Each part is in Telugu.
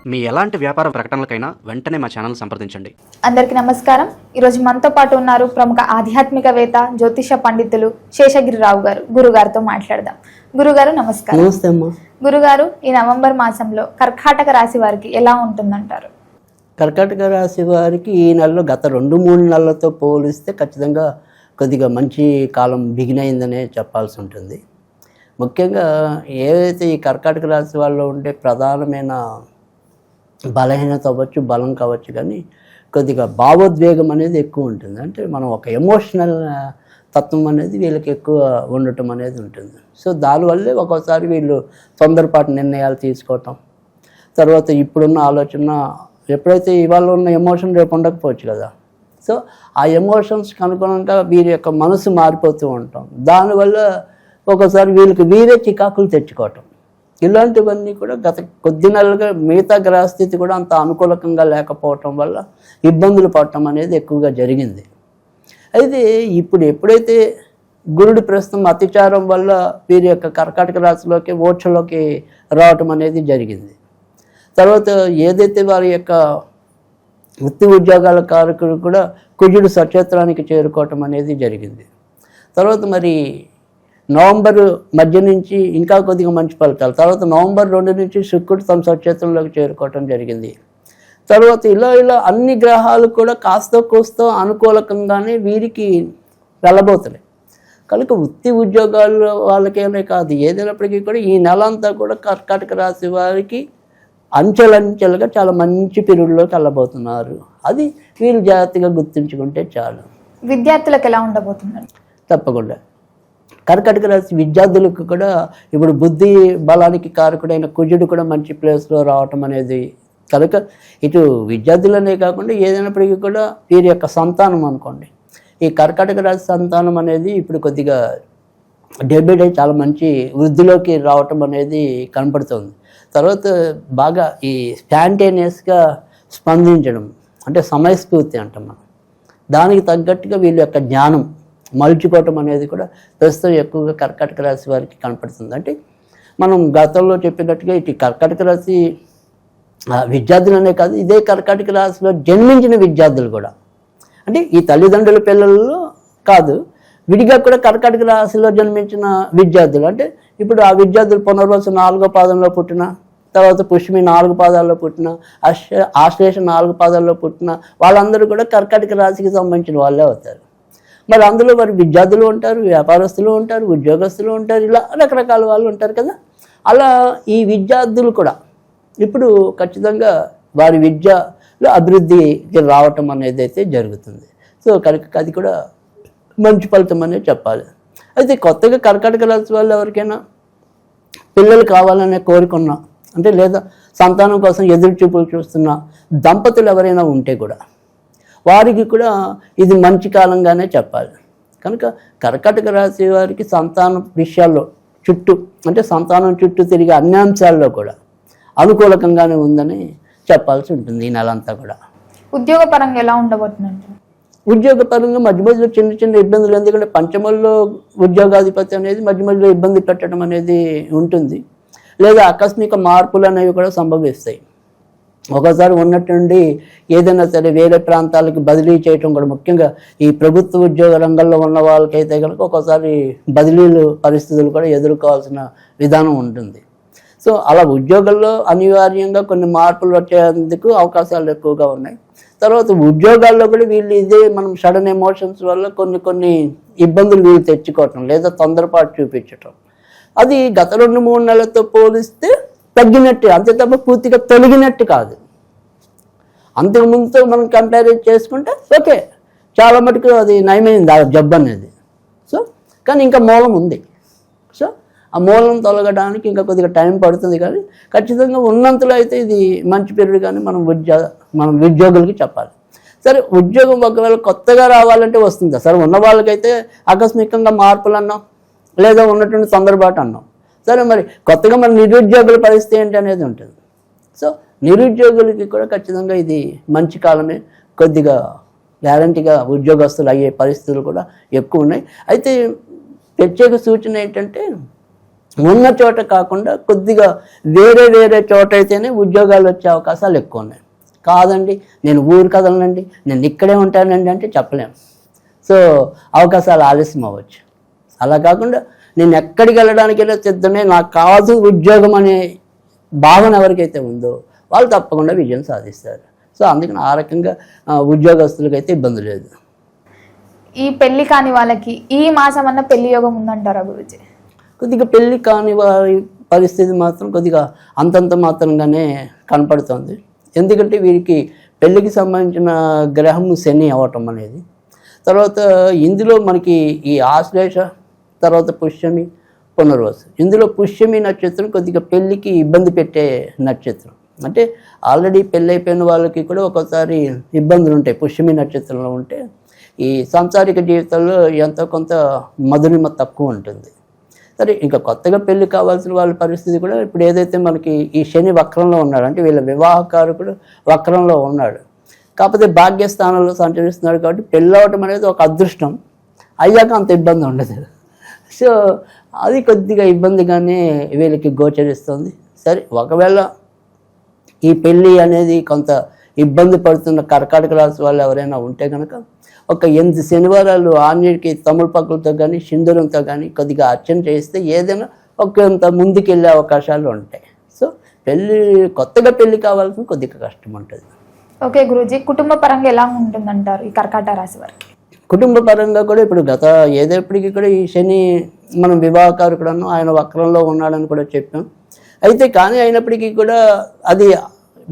మీ ఎలాంటి వ్యాపార ప్రకటనలకైనా వెంటనే మా ఛానల్ సంప్రదించండి. అందరికీ నమస్కారం. ఈరోజు మనతో పాటు ఉన్నారు ప్రముఖ ఆధ్యాత్మికవేత్త జ్యోతిష పండితులు శేషగిరిరావు గారు. గురుగారితో మాట్లాడదాం. గురుగారు నమస్కారం. నమస్తే అమ్మా. గురుగారు, ఈ నవంబర్ మాసంలో కర్కాటక రాశి వారికి ఎలా ఉంటుందంటారు? కర్కాటక రాశి వారికి ఈ నెలలో గత 2-3 నెలలతో పోలిస్తే ఖచ్చితంగా కొద్దిగా మంచి కాలం బిగిన్ అయిందనే చెప్పాల్సి ఉంటుంది. ముఖ్యంగా ఏదైతే ఈ కర్కాటక రాశి వాళ్ళు ఉండే ప్రధానమైన బలహీనత అవ్వచ్చు, బలం కావచ్చు, కానీ కొద్దిగా భావోద్వేగం అనేది ఎక్కువ ఉంటుంది. అంటే మనం ఒక ఎమోషనల్ తత్వం అనేది వీళ్ళకి ఎక్కువ ఉండటం అనేది ఉంటుంది. సో దానివల్లే ఒక్కోసారి వీళ్ళు తొందరపాటు నిర్ణయాలు తీసుకోవటం, తర్వాత ఇప్పుడున్న ఆలోచన ఎప్పుడైతే ఇవాళ ఉన్న ఎమోషన్ రేపు ఉండకపోవచ్చు కదా. సో ఆ ఎమోషన్స్కి అనుగుణంగా వీరి యొక్క మనసు మారిపోతూ ఉంటాం. దానివల్ల ఒక్కోసారి వీళ్ళకి వీరే చికాకులు తెచ్చుకోవటం, ఇలాంటివన్నీ కూడా గత కొద్ది నెలలుగా మిగతా గ్రహస్థితి కూడా అంత అనుకూలకంగా లేకపోవటం వల్ల ఇబ్బందులు పడటం అనేది ఎక్కువగా జరిగింది. అయితే ఇప్పుడు ఎప్పుడైతే గురుడి ప్రస్తుతం అతిచారం వల్ల వీరి యొక్క కర్కాటక రాశిలోకి మోక్షంలోకి రావటం అనేది జరిగింది. తర్వాత ఏదైతే వారి యొక్క వృత్తి ఉద్యోగాల కారకుడు కూడా కుజుడు సక్షేత్రానికి చేరుకోవటం అనేది జరిగింది. తర్వాత మరి నవంబర్ మధ్య నుంచి ఇంకా కొద్దిగా మంచి ఫలితాలు, తర్వాత నవంబర్ 2 నుంచి శుక్రుడు తమ సక్షేత్రంలోకి చేరుకోవటం జరిగింది. తర్వాత ఇలా అన్ని గ్రహాలు కూడా కాస్త కోస్తో అనుకూలకంగానే వీరికి వెళ్ళబోతున్నాయి. కనుక వృత్తి ఉద్యోగాలు వాళ్ళకేనే కాదు, ఏదైనప్పటికీ కూడా ఈ నెల అంతా కూడా కర్కాటక రాశి వారికి అంచెలంచెలుగా చాలా మంచి పీరియడ్లోకి వెళ్ళబోతున్నారు. అది వీళ్ళు జాగ్రత్తగా గుర్తుంచుకుంటే చాలు. విద్యార్థులకు ఎలా ఉండబోతున్నారు? తప్పకుండా కర్కాటక రాశి విద్యార్థులకు కూడా ఇప్పుడు బుద్ధి బలానికి కారకుడైన కుజుడు కూడా మంచి ప్లేస్లో రావటం అనేది, కనుక ఇటు విద్యార్థులనే కాకుండా ఏదైనప్పటికీ కూడా వీరి యొక్క సంతానం అనుకోండి, ఈ కర్కాటక రాశి సంతానం అనేది ఇప్పుడు కొద్దిగా డే బై డే చాలా మంచి వృద్ధిలోకి రావటం అనేది కనపడుతుంది. తర్వాత బాగా ఈ స్పాంటేనియస్గా స్పందించడం, అంటే సమయస్ఫూర్తి అంటాం మనం, దానికి తగ్గట్టుగా వీళ్ళ యొక్క జ్ఞానం మలుచుకోవటం అనేది కూడా ప్రస్తుతం ఎక్కువగా కర్కాటక రాశి వారికి కనపడుతుంది. అంటే మనం గతంలో చెప్పినట్టుగా ఇటు కర్కాటక రాశి విద్యార్థులనే కాదు, ఇదే కర్కాటక రాశిలో జన్మించిన విద్యార్థులు కూడా, అంటే ఈ తల్లిదండ్రుల పిల్లల్లో కాదు, విడిగా కూడా కర్కాటక రాశిలో జన్మించిన విద్యార్థులు, అంటే ఇప్పుడు ఆ విద్యార్థులు పునర్వసు 4వ పాదంలో పుట్టిన, తర్వాత పుష్మి 4 పాదాల్లో పుట్టిన, ఆశ్లేష 4 పాదాల్లో పుట్టిన వాళ్ళందరూ కూడా కర్కాటక రాశికి సంబంధించిన వాళ్ళే అవుతారు. మరి అందులో మరి విద్యార్థులు ఉంటారు, వ్యాపారస్తులు ఉంటారు, ఉద్యోగస్తులు ఉంటారు, ఇలా రకరకాల వాళ్ళు ఉంటారు కదా. అలా ఈ విద్యార్థులు కూడా ఇప్పుడు ఖచ్చితంగా వారి విద్యలో అభివృద్ధికి రావటం అనేది అయితే జరుగుతుంది. సో కనుక అది కూడా మంచి ఫలితం అనేది చెప్పాలి. అయితే కొత్తగా కర్కాటక రాశి వాళ్ళు ఎవరికైనా పిల్లలు కావాలనే కోరుకున్నా, అంటే లేదా సంతానం కోసం ఎదురు చూపులు చూస్తున్న దంపతులు ఎవరైనా ఉంటే కూడా వారికి కూడా ఇది మంచి కాలంగానే చెప్పాలి. కనుక కర్కాటక రాశి వారికి సంతానం విషయాల్లో అంటే సంతానం చుట్టూ తిరిగే అన్ని అంశాల్లో కూడా అనుకూలకంగానే ఉందని చెప్పాల్సి ఉంటుంది ఈ నెలంతా కూడా. ఉద్యోగపరంగా ఎలా ఉండబోతుందంటే, ఉద్యోగపరంగా మధ్య మధ్యలో చిన్న ఇబ్బందులు, ఎందుకంటే పంచమంలో ఉద్యోగాధిపతి అనేది మధ్య మధ్యలో ఇబ్బంది పెట్టడం అనేది ఉంటుంది, లేదా ఆకస్మిక మార్పులు అనేవి కూడా సంభవిస్తాయి. ఒకసారి ఉన్నట్టుండి ఏదైనా సరే వేరే ప్రాంతాలకు బదిలీ చేయటం కూడా, ముఖ్యంగా ఈ ప్రభుత్వ ఉద్యోగ రంగంలో ఉన్న వాళ్ళకైతే కనుక ఒక్కోసారి బదిలీలు పరిస్థితులు కూడా ఎదుర్కోవాల్సిన విధానం ఉంటుంది. సో అలా ఉద్యోగాల్లో అనివార్యంగా కొన్ని మార్పులు వచ్చేందుకు అవకాశాలు ఎక్కువగా ఉన్నాయి. తర్వాత ఉద్యోగాల్లో కూడా వీళ్ళు ఇదే మనం సడన్ ఎమోషన్స్ వల్ల కొన్ని ఇబ్బందులు వీళ్ళు తెచ్చుకోవటం, లేదా తొందరపాటు చూపించటం, అది గత 2-3 నెలలతో పోలిస్తే తగ్గినట్టు, అంతే తప్ప పూర్తిగా తొలగినట్టు కాదు. అంతకుముందుతో మనం కంపేర్ చేసుకుంటే ఓకే, చాలా మటుకు అది నయమైంది ఆ జబ్బు అనేది. సో కానీ ఇంకా మూలం ఉంది. సో ఆ మూలం తొలగడానికి ఇంకా కొద్దిగా టైం పడుతుంది, కానీ ఖచ్చితంగా ఉన్నంతలో అయితే ఇది మంచి పీరియడ్ కానీ మనం ఉద్యోగులకి చెప్పాలి. సరే, ఉద్యోగం ఒకవేళ కొత్తగా రావాలంటే వస్తుందా? సరే, ఉన్న వాళ్ళకైతే ఆకస్మికంగా మార్పులు అన్నాం, లేదా ఉన్నటువంటి తొందరపాటు అన్నాం. సరే, మరి కొత్తగా మన నిరుద్యోగుల పరిస్థితి ఏంటి అనేది ఉంటుంది. సో నిరుద్యోగులకి కూడా ఖచ్చితంగా ఇది మంచి కాలమే, కొద్దిగా గ్యారంటీగా ఉద్యోగస్తులు అయ్యే పరిస్థితులు కూడా ఎక్కువ ఉన్నాయి. అయితే ప్రత్యేక సూచన ఏంటంటే ఉన్న చోట కాకుండా కొద్దిగా వేరే వేరే చోట అయితేనే ఉద్యోగాలు వచ్చే అవకాశాలు ఎక్కువ ఉన్నాయి. కాదండి నేను ఊరు కదలనండి, నేను ఇక్కడే ఉంటానండి అంటే చెప్పలేము. సో అవకాశాలు ఆలస్యం అవ్వచ్చు. అలా కాకుండా నేను ఎక్కడికి వెళ్ళడానికైనా సిద్ధమే, నాకు కావాల్సిన ఉద్యోగం అనే భావన ఎవరికైతే ఉందో వాళ్ళు తప్పకుండా విజయం సాధిస్తారు. సో అందుకని ఆ రకంగా ఉద్యోగస్తులకైతే ఇబ్బంది లేదు. ఈ పెళ్లి కాని వాళ్ళకి ఈ మాసం అన్న పెళ్లి యోగం ఉందంటారా గురుజీ? కొద్దిగా పెళ్ళి కాని వారి పరిస్థితి మాత్రం కొద్దిగా అంతంత మాత్రంగానే కనపడుతుంది. ఎందుకంటే వీరికి పెళ్ళికి సంబంధించిన గ్రహము శని అవ్వటం అనేది, తర్వాత ఇందులో మనకి ఈ ఆశ్లేష, తర్వాత పుష్యమి, పునర్వసు. ఇందులో పుష్యమి నక్షత్రం కొద్దిగా పెళ్ళికి ఇబ్బంది పెట్టే నక్షత్రం. అంటే ఆల్రెడీ పెళ్ళి అయిపోయిన వాళ్ళకి కూడా ఒక్కోసారి ఇబ్బందులు ఉంటాయి. పుష్యమి నక్షత్రంలో ఉంటే ఈ సాంసారిక జీవితంలో ఎంతో కొంత మధురిమ తక్కువ ఉంటుంది. సరే, ఇంకా కొత్తగా పెళ్లి కావాల్సిన వాళ్ళ పరిస్థితి కూడా ఇప్పుడు ఏదైతే మనకి ఈ శని వక్రంలో ఉన్నాడు, అంటే వీళ్ళ వివాహకారకుడు వక్రంలో ఉన్నాడు, కాకపోతే భాగ్యస్థానంలో సంచరిస్తున్నాడు కాబట్టి పెళ్ళి అవటం అనేది ఒక అదృష్టం. అయ్యాక అంత ఇబ్బంది ఉండదు. సో అది కొద్దిగా ఇబ్బందిగానే వీళ్ళకి గోచరిస్తుంది. సరే, ఒకవేళ ఈ పెళ్ళి అనేది కొంత ఇబ్బంది పడుతున్న కర్కాటక రాశి వాళ్ళు ఎవరైనా ఉంటే కనుక ఒక 8 శనివారాలు ఆంజనేయుడికి తమలపాకులతో కానీ సింధూరంతో కానీ కొద్దిగా అర్చన చేస్తే ఏదైనా ఒకంత ముందుకెళ్ళే అవకాశాలు ఉంటాయి. సో కొత్తగా పెళ్ళి కావాల్సిన కొద్దిగా కష్టం ఉంటుంది. ఓకే గురూజీ, కుటుంబ పరంగా ఎలా ఉంటుందంటారు ఈ కర్కాటక రాశి వారికి? కుటుంబ పరంగా కూడా ఇప్పుడు ఏదప్పటికీ కూడా ఈ శని మనం వివాహకారకుడను ఆయన వక్రంలో ఉన్నాడని కూడా చెప్పాం. అయితే కానీ అయినప్పటికీ కూడా అది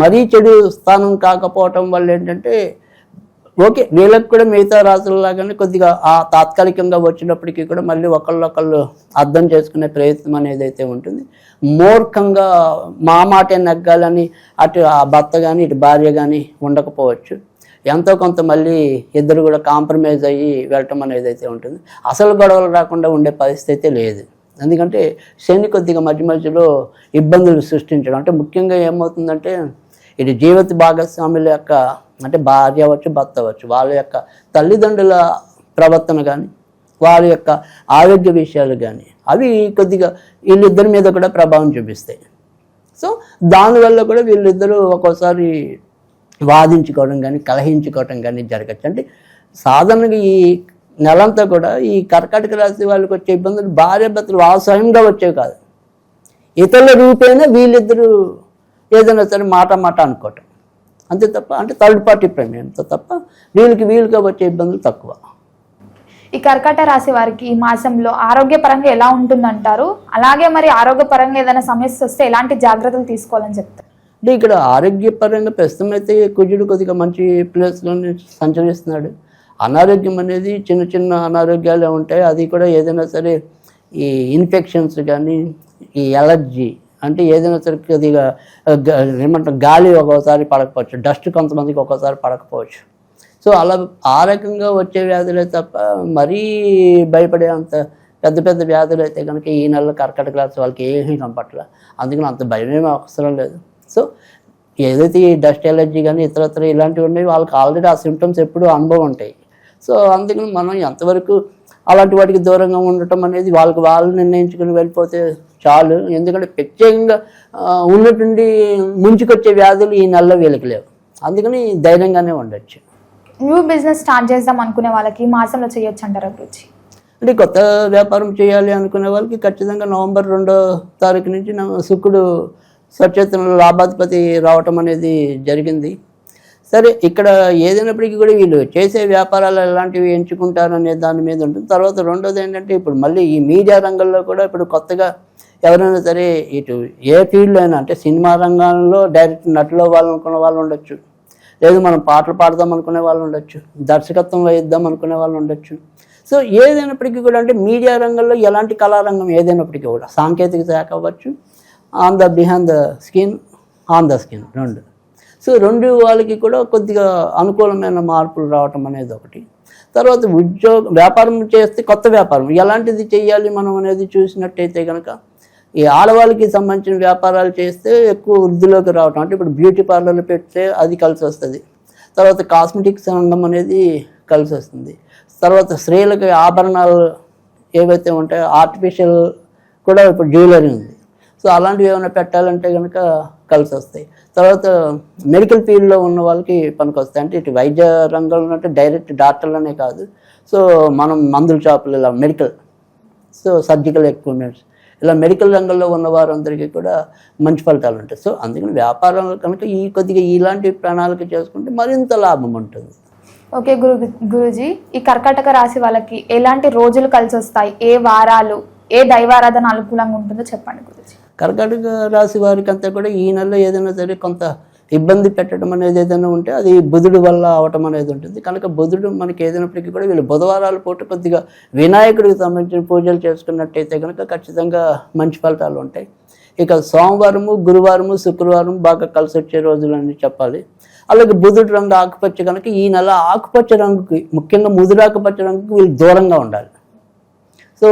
మరీ చెడు స్థానం కాకపోవటం వల్ల ఏంటంటే ఓకే, వీళ్ళకి కూడా మిగతా రాసులలాగానే కొద్దిగా ఆ తాత్కాలికంగా వచ్చినప్పటికీ కూడా మళ్ళీ ఒకళ్ళొకళ్ళు అర్థం చేసుకునే ప్రయత్నం అనేది అయితే ఉంటుంది. మూర్ఖంగా మా మాటే నగ్గాలని అటు ఆ భర్త కానీ ఇటు భార్య కానీ ఉండకపోవచ్చు. ఎంతో కొంత మళ్ళీ ఇద్దరు కూడా కాంప్రమైజ్ అయ్యి వెళ్ళటం అనేది అయితే ఉంటుంది. అసలు గొడవలు రాకుండా ఉండే పరిస్థితి లేదు. ఎందుకంటే శని కొద్దిగా మధ్య మధ్యలో ఇబ్బందులు సృష్టించడం, అంటే ముఖ్యంగా ఏమవుతుందంటే ఇటు జీవిత భాగస్వాముల యొక్క, అంటే భార్య అవ్వచ్చు భర్త అవ్వచ్చు, వాళ్ళ యొక్క తల్లిదండ్రుల ప్రవర్తన కానీ వాళ్ళ యొక్క ఆరోగ్య విషయాలు కానీ అవి కొద్దిగా వీళ్ళిద్దరి మీద కూడా ప్రభావం చూపిస్తాయి. సో దానివల్ల కూడా వీళ్ళిద్దరూ ఒక్కోసారి వాదించుకోవడం కానీ కలహించుకోవడం కానీ జరగచ్చు. అంటే సాధారణంగా ఈ నెలంతా కూడా ఈ కర్కాటక రాశి వాళ్ళకి వచ్చే ఇబ్బందులు భార్య భర్తలు వాళ్ళ స్వయంగా వచ్చేవి కాదు, ఇతరుల రూపేణ వీళ్ళిద్దరూ ఏదైనా సరే మాట అనుకోవటం అంతే తప్ప, అంటే థర్డ్ పార్టీ ప్రమేయంతో తప్ప వీళ్ళుగా వచ్చే ఇబ్బందులు తక్కువ. ఈ కర్కాటక రాశి వారికి ఈ మాసంలో ఆరోగ్యపరంగా ఎలా ఉంటుందంటారు? అలాగే మరి ఆరోగ్యపరంగా ఏదైనా సమస్య వస్తే ఎలాంటి జాగ్రత్తలు తీసుకోవాలని చెప్తారు? అంటే ఇక్కడ ఆరోగ్యపరంగా ప్రస్తుతం అయితే కుజుడు కొద్దిగా మంచి ప్లేస్లోనే సంచరిస్తున్నాడు. అనారోగ్యం అనేది చిన్న చిన్న అనారోగ్యాలే ఉంటాయి. అది కూడా ఏదైనా సరే ఈ ఇన్ఫెక్షన్స్ కానీ ఈ ఎలర్జీ, అంటే ఏదైనా సరే కొద్దిగా ఏమంటారు గాలి ఒక్కోసారి పడకపోవచ్చు, డస్ట్ కొంతమందికి ఒక్కోసారి పడకపోవచ్చు. సో అలా ఆ రకంగా వచ్చే వ్యాధులే తప్ప మరీ భయపడే అంత పెద్ద పెద్ద వ్యాధులు అయితే కనుక ఈ నెలలో కర్కాటక రాశి వాళ్ళకి ఏమీ కనపట్ల. అందుకని అంత భయమేమీ అవసరం లేదు. సో ఏదైతే ఈ డస్ట్ ఎలర్జీ కానీ ఇతరత్ర ఇలాంటివి ఉన్నాయి వాళ్ళకి ఆల్రెడీ ఆ సిమ్టమ్స్ ఎప్పుడూ అనుభవం ఉంటాయి. సో అందుకని మనం ఎంతవరకు అలాంటి వాటికి దూరంగా ఉండటం అనేది వాళ్ళు నిర్ణయించుకుని వెళ్ళిపోతే చాలు. ఎందుకంటే ప్రత్యేకంగా ఉన్నటువంటి ముంచుకొచ్చే వ్యాధులు ఈ నెలలో వీళ్ళకి లేవు. అందుకని ధైర్యంగానే ఉండొచ్చు. న్యూ బిజినెస్ స్టార్ట్ చేద్దాం అనుకునే వాళ్ళకి ఈ మాసంలో చేయొచ్చు అంటారా గురూజీ? అంటే కొత్త వ్యాపారం చేయాలి అనుకునే వాళ్ళకి ఖచ్చితంగా నవంబర్ 2వ తారీఖు నుంచి శుక్రుడు స్వచేతన లాభాధిపతి రావటం అనేది జరిగింది. సరే, ఇక్కడ ఏదైనప్పటికీ కూడా వీళ్ళు చేసే వ్యాపారాలు ఎలాంటివి ఎంచుకుంటారనే దాని మీద ఉంటుంది. తర్వాత రెండోది ఏంటంటే ఇప్పుడు మళ్ళీ ఈ మీడియా రంగంలో కూడా ఇప్పుడు కొత్తగా ఎవరైనా సరే ఇటు ఏ ఫీల్డ్లో అయినా, అంటే సినిమా రంగంలో డైరెక్ట్ నటులో వాళ్ళు అనుకునే వాళ్ళు ఉండొచ్చు, లేదు మనం పాటలు పాడదాం అనుకునే వాళ్ళు ఉండొచ్చు, దర్శకత్వం వేద్దాం అనుకునే వాళ్ళు ఉండొచ్చు. సో ఏదైనప్పటికీ కూడా అంటే మీడియా రంగంలో ఎలాంటి కళారంగం ఏదైనప్పటికీ కూడా సాంకేతిక శాఖ అవ్వచ్చు, on the behind the screen, on the screen రెండు. సో రెండు వాళ్ళకి కూడా కొద్దిగా అనుకూలమైన మార్పులు రావటం అనేది ఒకటి. తర్వాత వ్యాపారం చేస్తే కొత్త వ్యాపారం ఎలాంటిది చేయాలి మనం అనేది చూసినట్టయితే కనుక ఈ ఆడవాళ్ళకి సంబంధించిన వ్యాపారాలు చేస్తే ఎక్కువ వృద్ధిలోకి రావటం. అంటే ఇప్పుడు బ్యూటీ పార్లర్లు పెడితే అది కలిసి వస్తుంది. తర్వాత కాస్మెటిక్స్ రంగం అనేది కలిసి వస్తుంది. తర్వాత స్త్రీలకి ఆభరణాలు ఏవైతే ఉంటాయో ఆర్టిఫిషియల్ కూడా ఇప్పుడు జ్యువెలరీ ఉంది. సో అలాంటివి ఏమైనా పెట్టాలంటే కనుక కలిసి వస్తాయి. తర్వాత మెడికల్ ఫీల్డ్లో ఉన్న వాళ్ళకి పనికి వస్తాయి. అంటే ఇటు వైద్య రంగంలో అంటే డైరెక్ట్ డాక్టర్లనే కాదు, సో మనం మందుల షాపులు ఇలా మెడికల్, సో సర్జికల్ ఎక్విప్మెంట్స్, ఇలా మెడికల్ రంగంలో ఉన్న వారందరికీ కూడా మంచి ఫలితాలు ఉంటాయి. సో అందుకని వ్యాపారంలో కనుక కొద్దిగా ఇలాంటి ప్రణాళిక చేసుకుంటే మరింత లాభం ఉంటుంది. ఓకే గురూజీ, ఈ కర్కాటక రాశి వాళ్ళకి ఎలాంటి రోజులు కలిసి వస్తాయి, ఏ వారాలు, ఏ దైవారాధన అనుకూలంగా ఉంటుందో చెప్పండి గురూజీ. కర్కాటక రాశి వారికి అంతా కూడా ఈ నెలలో ఏదైనా సరే కొంత ఇబ్బంది పెట్టడం అనేది ఏదైనా ఉంటే అది బుధుడు వల్ల అవటం అనేది ఉంటుంది. కనుక బుధుడు మనకి ఏదైనప్పటికీ కూడా వీళ్ళు బుధవారాల పూట కొద్దిగా వినాయకుడికి సంబంధించిన పూజలు చేసుకున్నట్టయితే కనుక ఖచ్చితంగా మంచి ఫలితాలు ఉంటాయి. ఇక సోమవారము, గురువారము, శుక్రవారం బాగా కలిసి వచ్చే రోజులని చెప్పాలి. అలాగే బుధుడు రంగు ఆకుపచ్చ కనుక ఈ నెల ఆకుపచ్చ రంగుకి, ముఖ్యంగా ముదురు ఆకుపచ్చ రంగుకి వీళ్ళు దూరంగా ఉండాలి. సో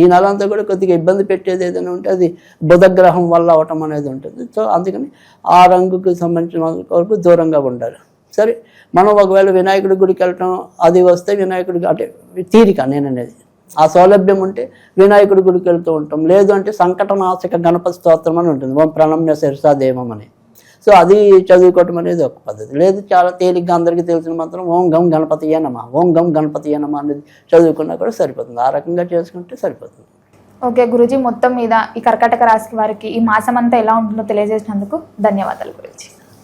ఈ నెల అంతా కూడా కొద్దిగా ఇబ్బంది పెట్టేది ఏదైనా ఉంటే అది బుధగ్రహం వల్ల అవటం అనేది ఉంటుంది. సో అందుకని ఆ రంగుకి సంబంధించిన వరకు దూరంగా ఉండాలి. సరే, మనం ఒకవేళ వినాయకుడి గుడికి వెళ్ళటం అది వస్తే వినాయకుడికి అంటే తీరిక నేననేది ఆ సౌలభ్యం ఉంటే వినాయకుడి గుడికి వెళ్తూ ఉంటాం. లేదు అంటే సంకటనాశక గణపతి స్తోత్రం అని ఉంటుంది, ఓం ప్రణమ్య శిరసాదేవం అని. సో అది చదువుకోవటం అనేది ఒక పద్ధతి. లేదు చాలా తేలిగ్గా అందరికీ తెలిసిన మాత్రం ఓం గం గణపతియే నమః, ఓం గం గణపతియే నమః అనేది చదువుకున్నా కూడా సరిపోతుంది. ఆ రకంగా చేసుకుంటే సరిపోతుంది. ఓకే గురూజీ, మొత్తం మీద ఈ కర్కాటక రాశి వారికి ఈ మాసం అంతా ఎలా ఉంటుందో తెలియజేసినందుకు ధన్యవాదాలు గురూజీ.